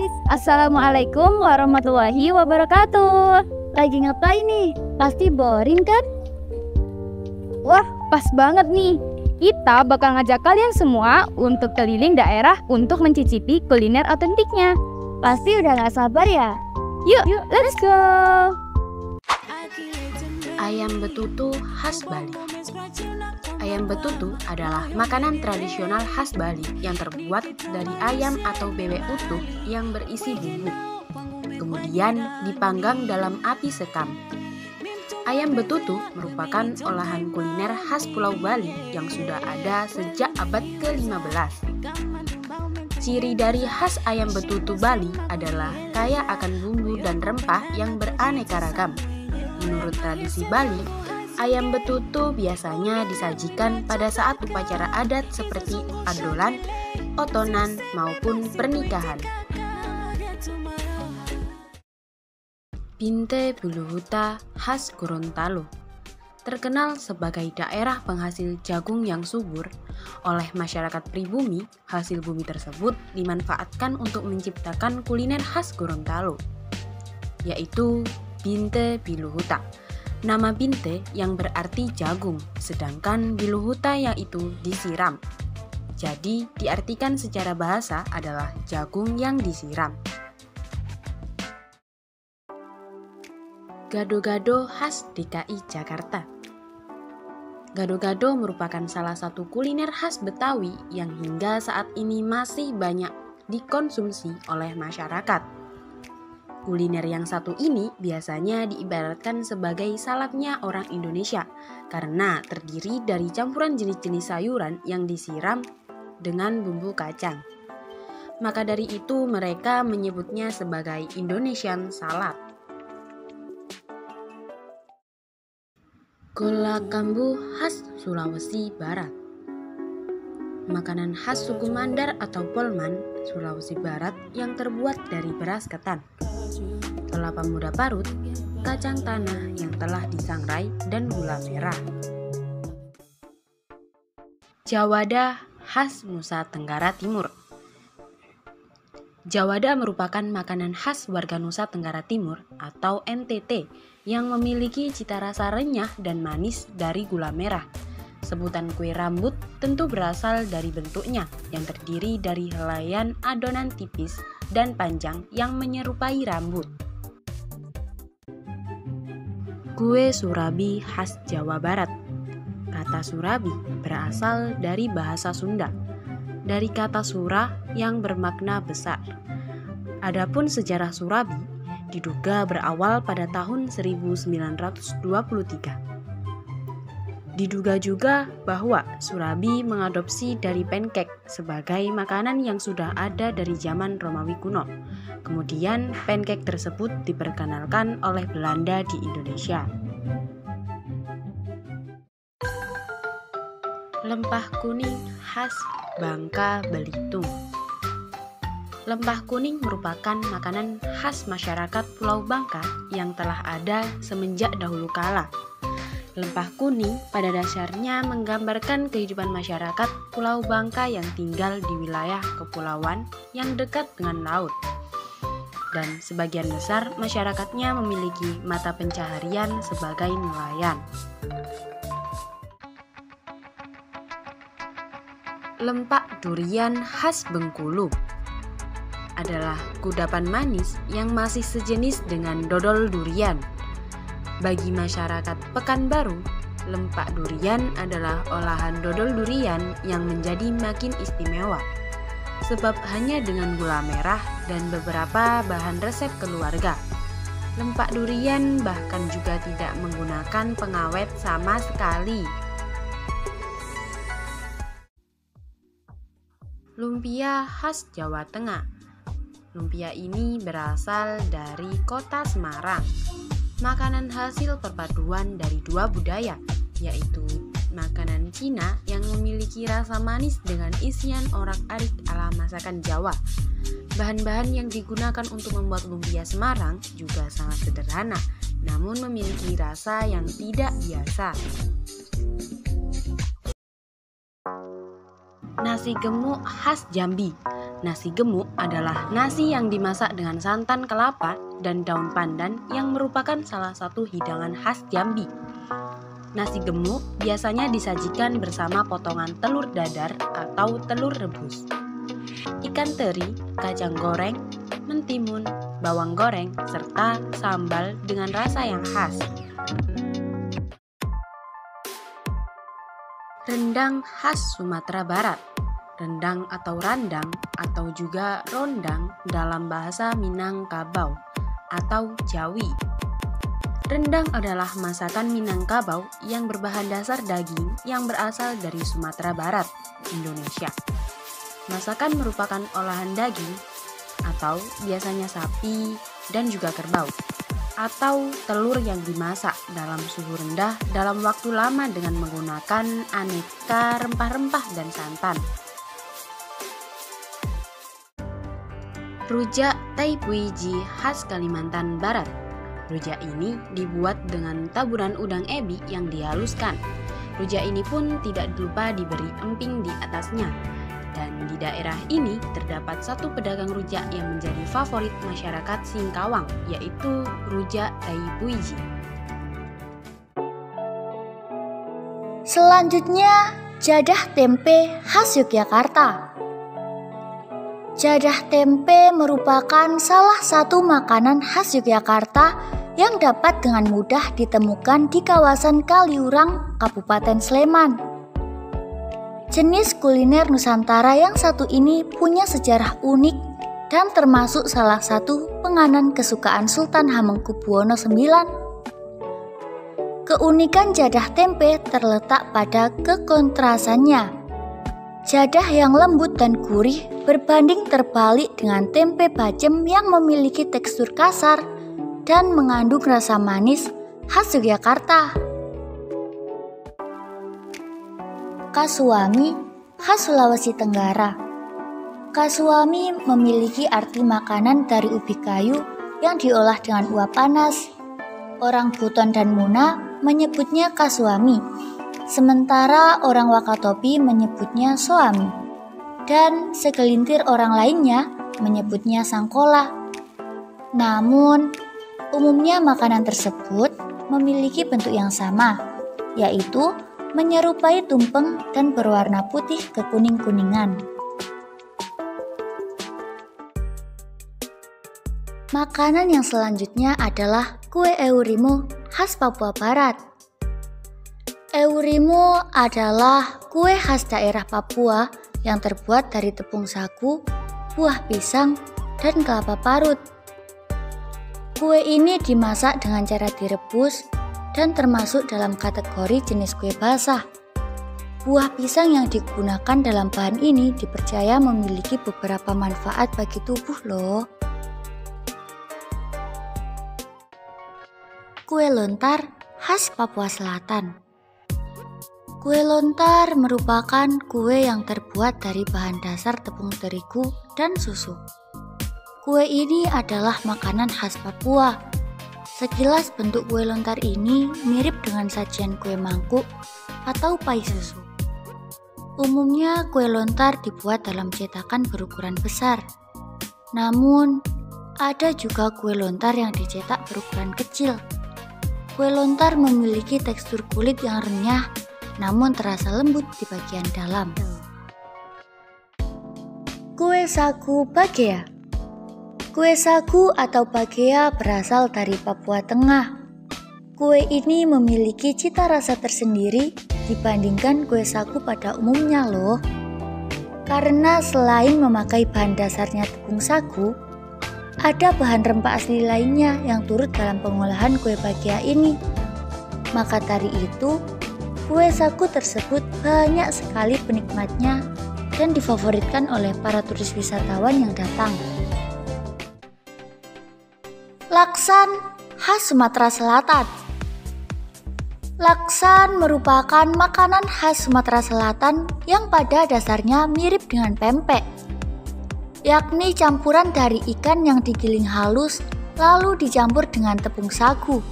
guys, Assalamualaikum warahmatullahi wabarakatuh. Lagi ngapain nih? Pasti boring kan? Wah, pas banget nih. Kita bakal ngajak kalian semua untuk keliling daerah untuk mencicipi kuliner otentiknya. Pasti udah gak sabar ya? Yuk, let's go! Ayam betutu khas Bali. Ayam betutu adalah makanan tradisional khas Bali yang terbuat dari ayam atau bebek utuh yang berisi bumbu. Kemudian dipanggang dalam api sekam. Ayam betutu merupakan olahan kuliner khas Pulau Bali yang sudah ada sejak abad ke-15. Ciri dari khas ayam betutu Bali adalah kaya akan bumbu dan rempah yang beraneka ragam. Menurut tradisi Bali, ayam betutu biasanya disajikan pada saat upacara adat seperti adolan, otonan, maupun pernikahan. Binte Buluhuta khas Gorontalo terkenal sebagai daerah penghasil jagung yang subur. Oleh masyarakat pribumi, hasil bumi tersebut dimanfaatkan untuk menciptakan kuliner khas Gorontalo, yaitu Binte Biluhuta. Nama binte yang berarti jagung, sedangkan biluhuta yaitu disiram. Jadi diartikan secara bahasa adalah jagung yang disiram. Gado-gado khas DKI Jakarta. Gado-gado merupakan salah satu kuliner khas Betawi yang hingga saat ini masih banyak dikonsumsi oleh masyarakat. Kuliner yang satu ini biasanya diibaratkan sebagai saladnya orang Indonesia karena terdiri dari campuran jenis-jenis sayuran yang disiram dengan bumbu kacang. Maka dari itu mereka menyebutnya sebagai Indonesian salad. Gola kambu khas Sulawesi Barat. Makanan khas suku Mandar atau Polman, Sulawesi Barat yang terbuat dari beras ketan, kelapa muda parut, kacang tanah yang telah disangrai, dan gula merah. Jawada khas Nusa Tenggara Timur. Jawada merupakan makanan khas warga Nusa Tenggara Timur atau NTT yang memiliki cita rasa renyah dan manis dari gula merah. Sebutan kue rambut tentu berasal dari bentuknya yang terdiri dari helaian adonan tipis dan panjang yang menyerupai rambut. Kue surabi khas Jawa Barat. Kata surabi berasal dari bahasa Sunda, dari kata surah yang bermakna besar. Adapun sejarah surabi diduga berawal pada tahun 1923. Diduga juga bahwa surabi mengadopsi dari pancake sebagai makanan yang sudah ada dari zaman Romawi kuno. Kemudian pancake tersebut diperkenalkan oleh Belanda di Indonesia. Lempah kuning khas Bangka Belitung. Lempah kuning merupakan makanan khas masyarakat Pulau Bangka yang telah ada semenjak dahulu kala. Lempah kuning pada dasarnya menggambarkan kehidupan masyarakat Pulau Bangka yang tinggal di wilayah kepulauan yang dekat dengan laut. Dan sebagian besar masyarakatnya memiliki mata pencaharian sebagai nelayan. Lempak durian khas Bengkulu adalah kudapan manis yang masih sejenis dengan dodol durian. Bagi masyarakat Pekanbaru, lempak durian adalah olahan dodol durian yang menjadi makin istimewa, sebab hanya dengan gula merah dan beberapa bahan resep keluarga. Lempak durian bahkan juga tidak menggunakan pengawet sama sekali. Lumpia khas Jawa Tengah. Lumpia ini berasal dari kota Semarang. Makanan hasil perpaduan dari dua budaya, yaitu makanan Cina yang memiliki rasa manis dengan isian orak-arik ala masakan Jawa. Bahan-bahan yang digunakan untuk membuat lumpia Semarang juga sangat sederhana, namun memiliki rasa yang tidak biasa. Nasi gemuk khas Jambi. Nasi gemuk adalah nasi yang dimasak dengan santan kelapa dan daun pandan yang merupakan salah satu hidangan khas Jambi. Nasi gemuk biasanya disajikan bersama potongan telur dadar atau telur rebus, ikan teri, kacang goreng, mentimun, bawang goreng, serta sambal dengan rasa yang khas. Rendang khas Sumatera Barat. Rendang atau randang atau juga rondang dalam bahasa Minangkabau atau Jawi. Rendang adalah masakan Minangkabau yang berbahan dasar daging yang berasal dari Sumatera Barat, Indonesia. Masakan merupakan olahan daging atau biasanya sapi dan juga kerbau atau telur yang dimasak dalam suhu rendah dalam waktu lama dengan menggunakan aneka rempah-rempah dan santan. Rujak Tai Puiji khas Kalimantan Barat. Rujak ini dibuat dengan taburan udang ebi yang dihaluskan. Rujak ini pun tidak lupa diberi emping di atasnya. Dan di daerah ini terdapat satu pedagang rujak yang menjadi favorit masyarakat Singkawang, yaitu Rujak Tai Puiji. Selanjutnya, jadah tempe khas Yogyakarta. Jadah tempe merupakan salah satu makanan khas Yogyakarta yang dapat dengan mudah ditemukan di kawasan Kaliurang, Kabupaten Sleman. Jenis kuliner Nusantara yang satu ini punya sejarah unik dan termasuk salah satu penganan kesukaan Sultan Hamengkubuwono IX. Keunikan jadah tempe terletak pada kekontrasannya. Jadah yang lembut dan gurih berbanding terbalik dengan tempe bacem yang memiliki tekstur kasar dan mengandung rasa manis khas Yogyakarta. Kasuami khas Sulawesi Tenggara. Kasuami memiliki arti makanan dari ubi kayu yang diolah dengan uap panas. Orang Buton dan Muna menyebutnya kasuami, sementara orang Wakatobi menyebutnya soami, dan segelintir orang lainnya menyebutnya sangkola. Namun, umumnya makanan tersebut memiliki bentuk yang sama, yaitu menyerupai tumpeng dan berwarna putih kekuning-kuningan. Makanan yang selanjutnya adalah kue Eurimo khas Papua Barat. Eurimo adalah kue khas daerah Papua yang terbuat dari tepung sagu, buah pisang, dan kelapa parut. Kue ini dimasak dengan cara direbus dan termasuk dalam kategori jenis kue basah. Buah pisang yang digunakan dalam bahan ini dipercaya memiliki beberapa manfaat bagi tubuh loh. Kue lontar khas Papua Selatan. Kue lontar merupakan kue yang terbuat dari bahan dasar tepung terigu dan susu. Kue ini adalah makanan khas Papua. Sekilas bentuk kue lontar ini mirip dengan sajian kue mangkuk atau pai susu. Umumnya kue lontar dibuat dalam cetakan berukuran besar. Namun, ada juga kue lontar yang dicetak berukuran kecil. Kue lontar memiliki tekstur kulit yang renyah, namun terasa lembut di bagian dalam. Kue sagu Bagea. Kue sagu atau Bagea berasal dari Papua Tengah. Kue ini memiliki cita rasa tersendiri dibandingkan kue sagu pada umumnya loh. Karena selain memakai bahan dasarnya tepung sagu, ada bahan rempah asli lainnya yang turut dalam pengolahan kue Bagea ini. Maka dari itu, kue sagu tersebut banyak sekali penikmatnya dan difavoritkan oleh para turis wisatawan yang datang. Laksan khas Sumatera Selatan. Laksan merupakan makanan khas Sumatera Selatan yang pada dasarnya mirip dengan pempek, yakni campuran dari ikan yang digiling halus lalu dicampur dengan tepung sagu.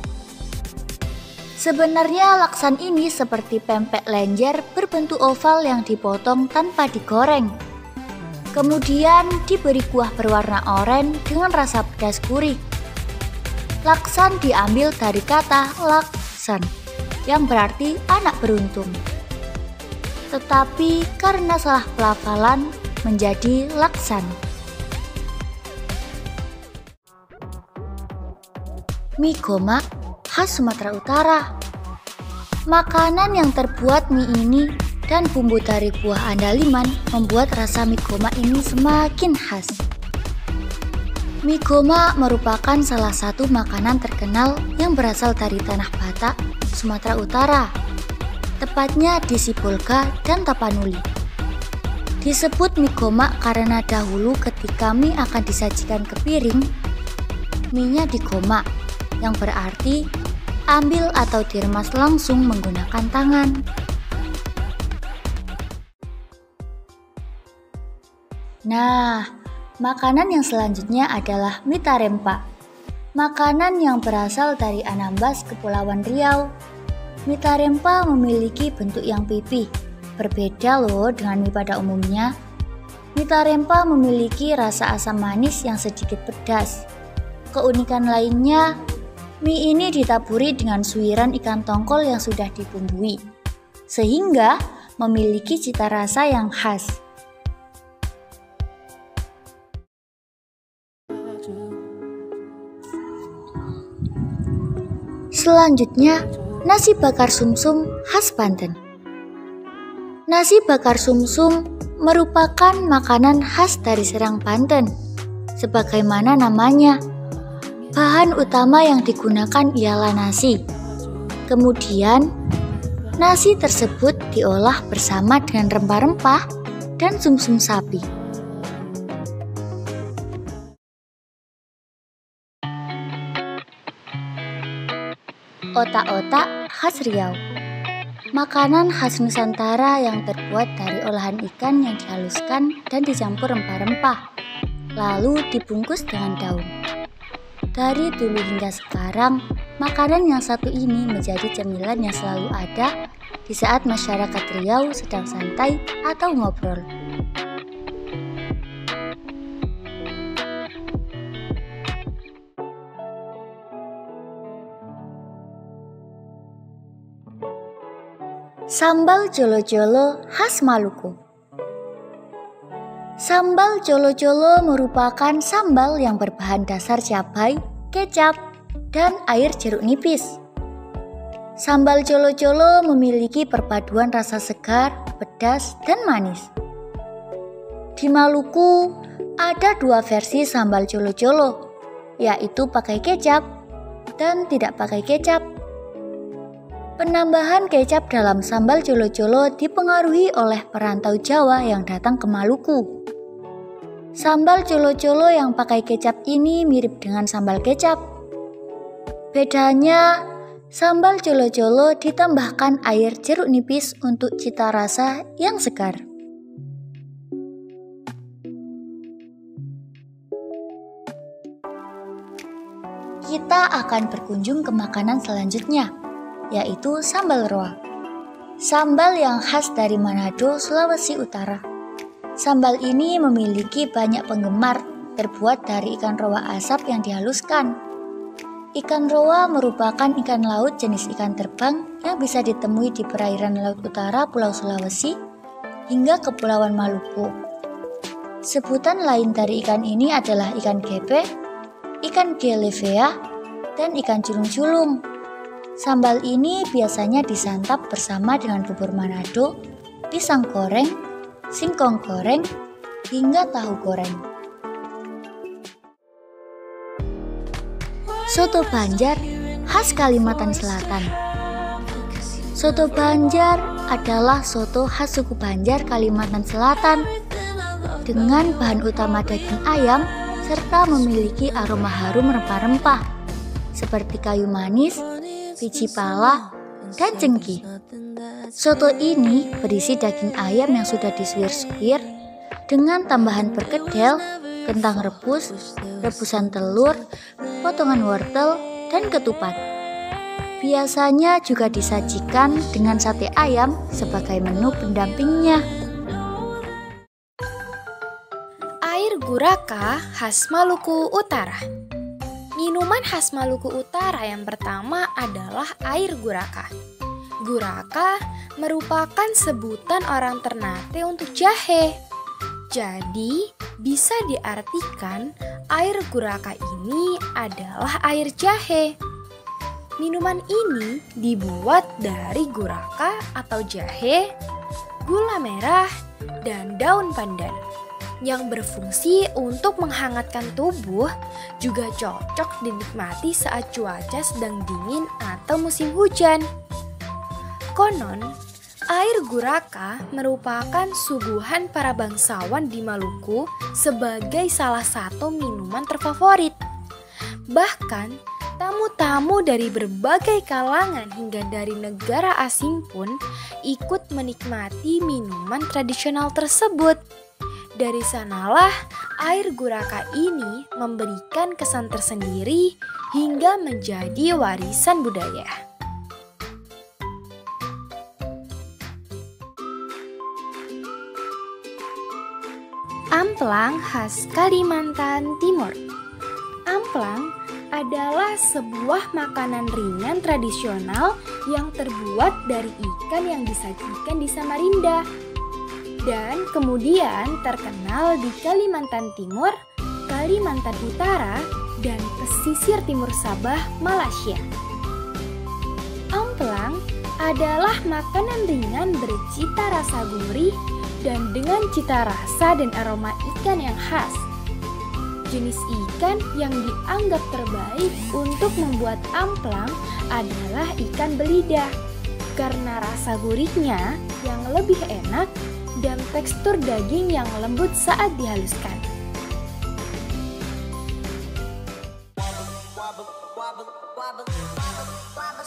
Sebenarnya laksan ini seperti pempek lenjer berbentuk oval yang dipotong tanpa digoreng. Kemudian diberi kuah berwarna oranye dengan rasa pedas gurih. Laksan diambil dari kata laksan, yang berarti anak beruntung. Tetapi karena salah pelafalan menjadi laksan. Mie gomak khas Sumatera Utara. Makanan yang terbuat mie ini dan bumbu dari buah andaliman membuat rasa mie gomak ini semakin khas. Mie gomak merupakan salah satu makanan terkenal yang berasal dari Tanah Batak, Sumatera Utara, tepatnya di Sibolga dan Tapanuli. Disebut mie gomak karena dahulu ketika mie akan disajikan ke piring, mie-nya digomak, yang berarti ambil atau diremas langsung menggunakan tangan. Nah, makanan yang selanjutnya adalah mie tarempa. Makanan yang berasal dari Anambas, Kepulauan Riau. Mie tarempa memiliki bentuk yang pipih. Berbeda loh dengan mie pada umumnya. Mie tarempa memiliki rasa asam manis yang sedikit pedas. Keunikan lainnya, mie ini ditaburi dengan suiran ikan tongkol yang sudah dibumbui, sehingga memiliki cita rasa yang khas. Selanjutnya, nasi bakar sumsum khas Banten. Nasi bakar sumsum merupakan makanan khas dari Serang, Banten. Sebagaimana namanya, bahan utama yang digunakan ialah nasi. Kemudian, nasi tersebut diolah bersama dengan rempah-rempah dan sumsum sapi. Otak-otak khas Riau. Makanan khas Nusantara yang terbuat dari olahan ikan yang dihaluskan dan dicampur rempah-rempah, lalu dibungkus dengan daun. Dari dulu hingga sekarang, makanan yang satu ini menjadi cemilan yang selalu ada di saat masyarakat Riau sedang santai atau ngobrol. Sambal jolo-jolo khas Maluku. Sambal jolo-jolo merupakan sambal yang berbahan dasar cabai, kecap, dan air jeruk nipis. Sambal jolo-jolo memiliki perpaduan rasa segar, pedas, dan manis. Di Maluku ada dua versi sambal jolo-jolo, yaitu pakai kecap dan tidak pakai kecap. Penambahan kecap dalam sambal jolo-jolo dipengaruhi oleh perantau Jawa yang datang ke Maluku. Sambal jolo-jolo yang pakai kecap ini mirip dengan sambal kecap. Bedanya, sambal jolo-jolo ditambahkan air jeruk nipis untuk cita rasa yang segar. Kita akan berkunjung ke makanan selanjutnya, yaitu sambal roa. Sambal yang khas dari Manado, Sulawesi Utara. Sambal ini memiliki banyak penggemar, terbuat dari ikan roa asap yang dihaluskan. Ikan roa merupakan ikan laut jenis ikan terbang yang bisa ditemui di perairan Laut Utara Pulau Sulawesi hingga Kepulauan Maluku. Sebutan lain dari ikan ini adalah ikan gepe, ikan gelevea, dan ikan culung-culung. Sambal ini biasanya disantap bersama dengan bubur Manado, pisang goreng, singkong goreng, hingga tahu goreng. Soto Banjar khas Kalimantan Selatan. Soto Banjar adalah soto khas suku Banjar Kalimantan Selatan dengan bahan utama daging ayam serta memiliki aroma harum rempah-rempah seperti kayu manis, biji pala, dan cengkih. Soto ini berisi daging ayam yang sudah disuir-suir dengan tambahan perkedel, kentang rebus, rebusan telur, potongan wortel, dan ketupat. Biasanya juga disajikan dengan sate ayam sebagai menu pendampingnya. guraka khas Maluku Utara. Minuman khas Maluku Utara yang pertama adalah air guraka. Guraka merupakan sebutan orang Ternate untuk jahe. Jadi, bisa diartikan air guraka ini adalah air jahe. Minuman ini dibuat dari guraka atau jahe, gula merah, dan daun pandan yang berfungsi untuk menghangatkan tubuh, juga cocok dinikmati saat cuaca sedang dingin atau musim hujan. Konon, air guraka merupakan suguhan para bangsawan di Maluku sebagai salah satu minuman terfavorit. Bahkan, tamu-tamu dari berbagai kalangan hingga dari negara asing pun ikut menikmati minuman tradisional tersebut. Dari sanalah air guraka ini memberikan kesan tersendiri hingga menjadi warisan budaya. Amplang khas Kalimantan Timur. Amplang adalah sebuah makanan ringan tradisional yang terbuat dari ikan yang disajikan di Samarinda dan kemudian terkenal di Kalimantan Timur, Kalimantan Utara, dan pesisir timur Sabah, Malaysia. Amplang adalah makanan ringan bercita rasa gurih dan dengan cita rasa dan aroma ikan yang khas. Jenis ikan yang dianggap terbaik untuk membuat amplang adalah ikan belida karena rasa gurihnya yang lebih enak dan tekstur daging yang lembut saat dihaluskan.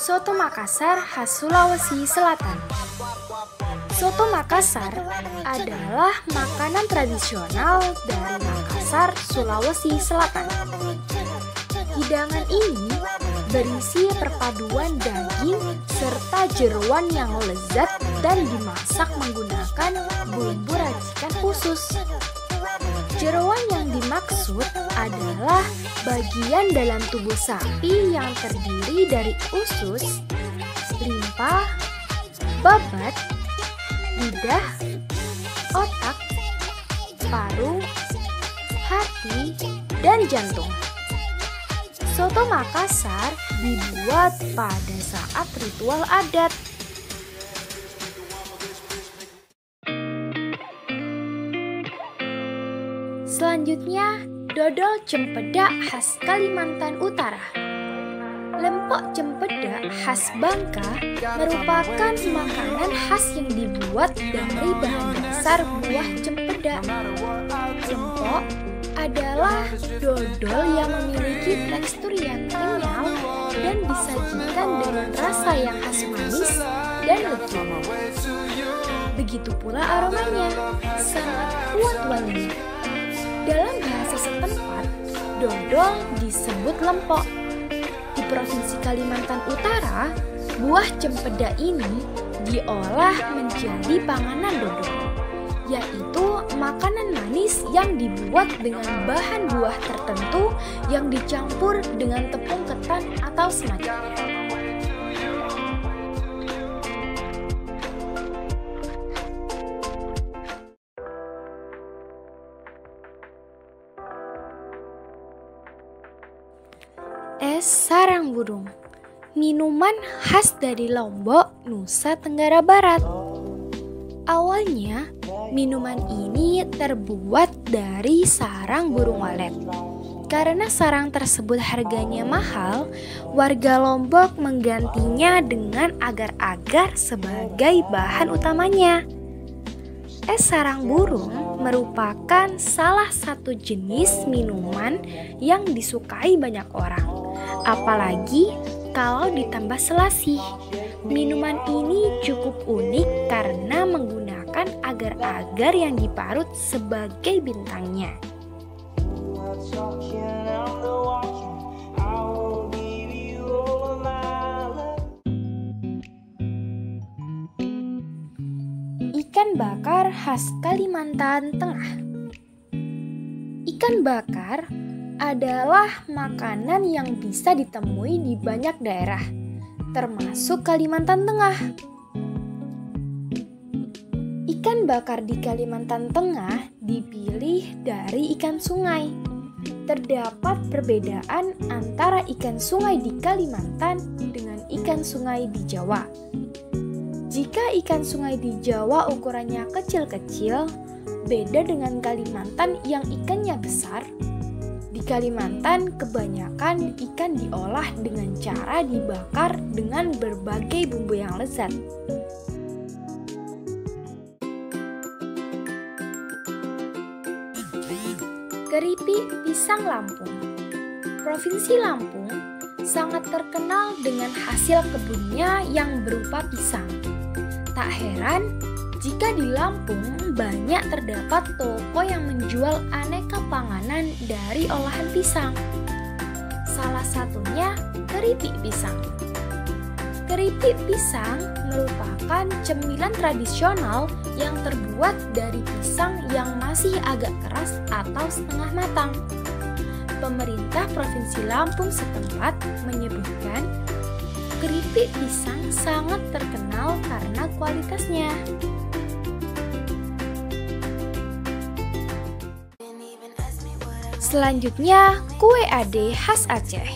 Soto Makassar khas Sulawesi Selatan. Soto Makassar adalah makanan tradisional dari Makassar, Sulawesi Selatan. Hidangan ini berisi perpaduan daging serta jeroan yang lezat dan dimasak menggunakan bumbu racikan khusus. Jeroan yang dimaksud adalah bagian dalam tubuh sapi yang terdiri dari usus, limpa, babat, lidah, otak, paru, hati, dan jantung. Soto Makassar dibuat pada saat ritual adat. Selanjutnya, dodol cempedak khas Kalimantan Utara. Lempok cempedak khas Bangka merupakan makanan khas yang dibuat dari bahan dasar buah cempedak. Lempok adalah dodol yang memiliki tekstur yang kenyal dan disajikan dengan rasa yang khas manis dan legit. Begitu pula aromanya, sangat kuat wanginya. Dalam bahasa setempat, dodol disebut lempok. Di Provinsi Kalimantan Utara, buah cempedak ini diolah menjadi panganan dodol, yaitu makanan manis yang dibuat dengan bahan buah tertentu yang dicampur dengan tepung ketan atau semacamnya. Es sarang burung, minuman khas dari Lombok, Nusa Tenggara Barat. Awalnya, minuman ini terbuat dari sarang burung walet. Karena sarang tersebut harganya mahal, warga Lombok menggantinya dengan agar-agar sebagai bahan utamanya. Es sarang burung merupakan salah satu jenis minuman yang disukai banyak orang, apalagi kalau ditambah selasih. Minuman ini cukup unik karena menggunakan agar-agar yang diparut sebagai bintangnya. Ikan bakar khas Kalimantan Tengah. Ikan bakar adalah makanan yang bisa ditemui di banyak daerah, termasuk Kalimantan Tengah. Ikan bakar di Kalimantan Tengah dipilih dari ikan sungai. Terdapat perbedaan antara ikan sungai di Kalimantan dengan ikan sungai di Jawa. Jika ikan sungai di Jawa ukurannya kecil-kecil, beda dengan Kalimantan yang ikannya besar. Di Kalimantan, kebanyakan ikan diolah dengan cara dibakar dengan berbagai bumbu yang lezat. Keripik pisang Lampung. Provinsi Lampung sangat terkenal dengan hasil kebunnya yang berupa pisang. Tak heran jika di Lampung banyak terdapat toko yang menjual aneka panganan dari olahan pisang. Salah satunya keripik pisang. Keripik pisang merupakan cemilan tradisional yang terbuat dari pisang yang masih agak keras atau setengah matang. Pemerintah Provinsi Lampung setempat menyebutkan keripik pisang sangat terkenal karena kualitasnya. Selanjutnya, kue ade khas Aceh.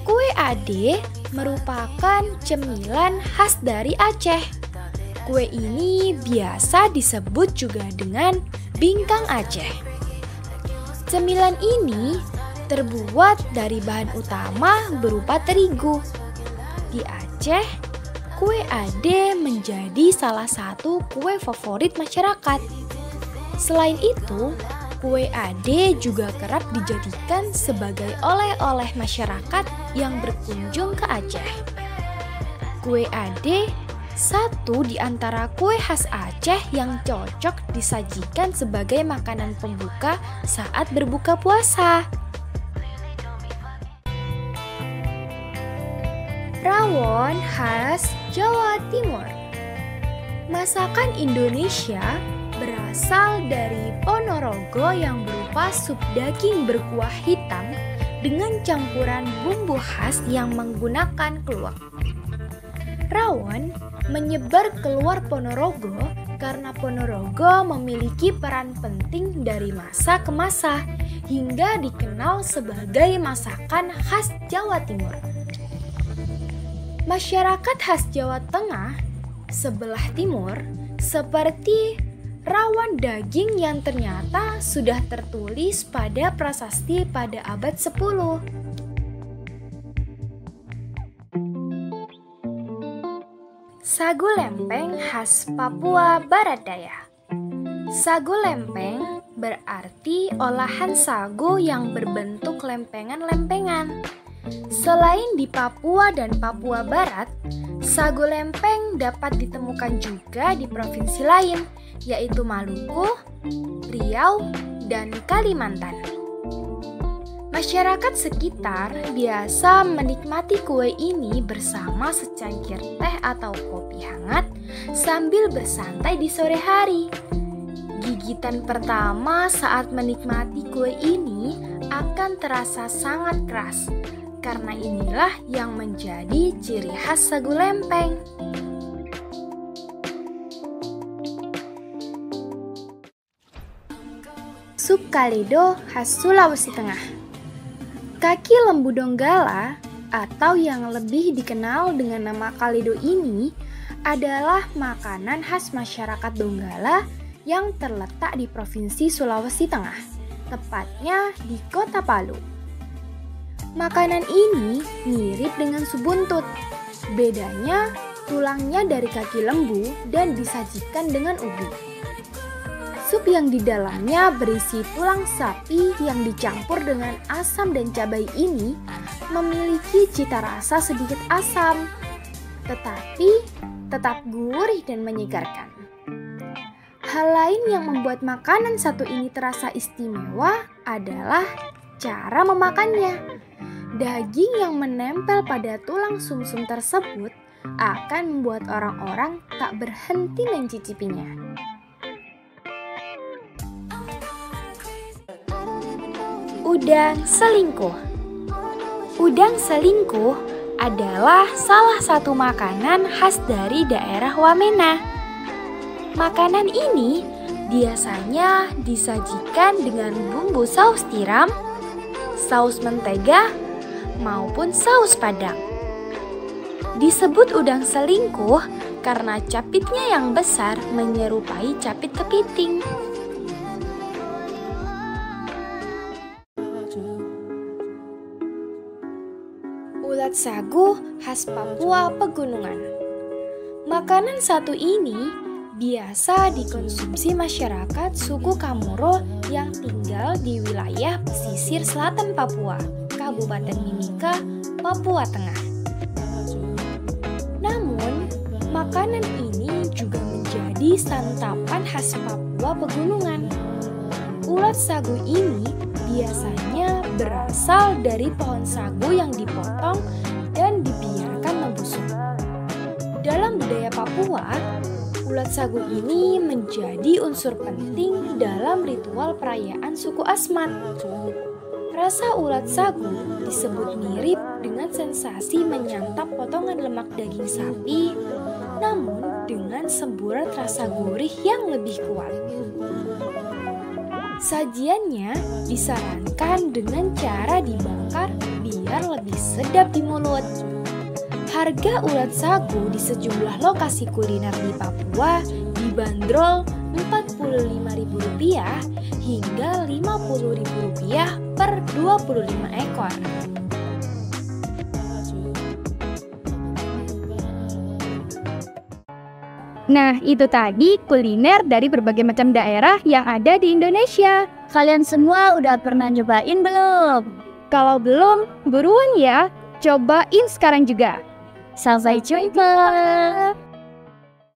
Kue ade merupakan cemilan khas dari Aceh. Kue ini biasa disebut juga dengan bingkang Aceh. Cemilan ini terbuat dari bahan utama berupa terigu. Di Aceh, kue ade menjadi salah satu kue favorit masyarakat. Selain itu, kue ade juga kerap dijadikan sebagai oleh-oleh masyarakat yang berkunjung ke Aceh. Kue ade satu di antara kue khas Aceh yang cocok disajikan sebagai makanan pembuka saat berbuka puasa. Rawon khas Jawa Timur. Masakan Indonesia berasal dari Ponorogo yang berupa sup daging berkuah hitam dengan campuran bumbu khas yang menggunakan kluwak. Rawon menyebar keluar Ponorogo karena Ponorogo memiliki peran penting dari masa ke masa hingga dikenal sebagai masakan khas Jawa Timur. Masyarakat khas Jawa Tengah sebelah timur seperti rawon daging yang ternyata sudah tertulis pada prasasti pada abad 10. Sagu lempeng khas Papua Barat Daya. Sagu lempeng berarti olahan sagu yang berbentuk lempengan-lempengan. Selain di Papua dan Papua Barat, sagu lempeng dapat ditemukan juga di provinsi lain, yaitu Maluku, Riau, dan Kalimantan. Masyarakat sekitar biasa menikmati kue ini bersama secangkir teh atau kopi hangat sambil bersantai di sore hari. Gigitan pertama saat menikmati kue ini akan terasa sangat keras, karena inilah yang menjadi ciri khas sagu lempeng. Sup kaledo khas Sulawesi Tengah. Kaki lembu Donggala atau yang lebih dikenal dengan nama kaledo ini adalah makanan khas masyarakat Donggala yang terletak di Provinsi Sulawesi Tengah, tepatnya di Kota Palu. Makanan ini mirip dengan sup buntut. Bedanya, tulangnya dari kaki lembu dan disajikan dengan ubi. Sup yang di dalamnya berisi tulang sapi yang dicampur dengan asam dan cabai ini memiliki cita rasa sedikit asam, tetapi tetap gurih dan menyegarkan. Hal lain yang membuat makanan satu ini terasa istimewa adalah cara memakannya. Daging yang menempel pada tulang sumsum tersebut akan membuat orang-orang tak berhenti mencicipinya. Udang selingkuh. Udang selingkuh adalah salah satu makanan khas dari daerah Wamena. Makanan ini biasanya disajikan dengan bumbu saus tiram, saus mentega, maupun saus padang. Disebut udang selingkuh karena capitnya yang besar menyerupai capit kepiting. Ulat sagu khas Papua Pegunungan. Makanan satu ini biasa dikonsumsi masyarakat suku Kamuro yang tinggal di wilayah pesisir selatan Papua, Kabupaten Mimika, Papua Tengah. Namun, makanan ini juga menjadi santapan khas Papua Pegunungan. Ulat sagu ini biasanya berasal dari pohon sagu yang dipotong dan dibiarkan membusuk. Dalam budaya Papua, ulat sagu ini menjadi unsur penting dalam ritual perayaan suku Asmat. Rasa ulat sagu disebut mirip dengan sensasi menyantap potongan lemak daging sapi, namun dengan semburat rasa gurih yang lebih kuat. Sajiannya disarankan dengan cara dibakar biar lebih sedap di mulut. Harga ulat sagu di sejumlah lokasi kuliner di Papua dibanderol Rp45.000 hingga Rp50.000 per 25 ekor. Nah, itu tadi kuliner dari berbagai macam daerah yang ada di Indonesia. Kalian semua udah pernah nyobain belum? Kalau belum, buruan ya, cobain sekarang juga. Sampai jumpa!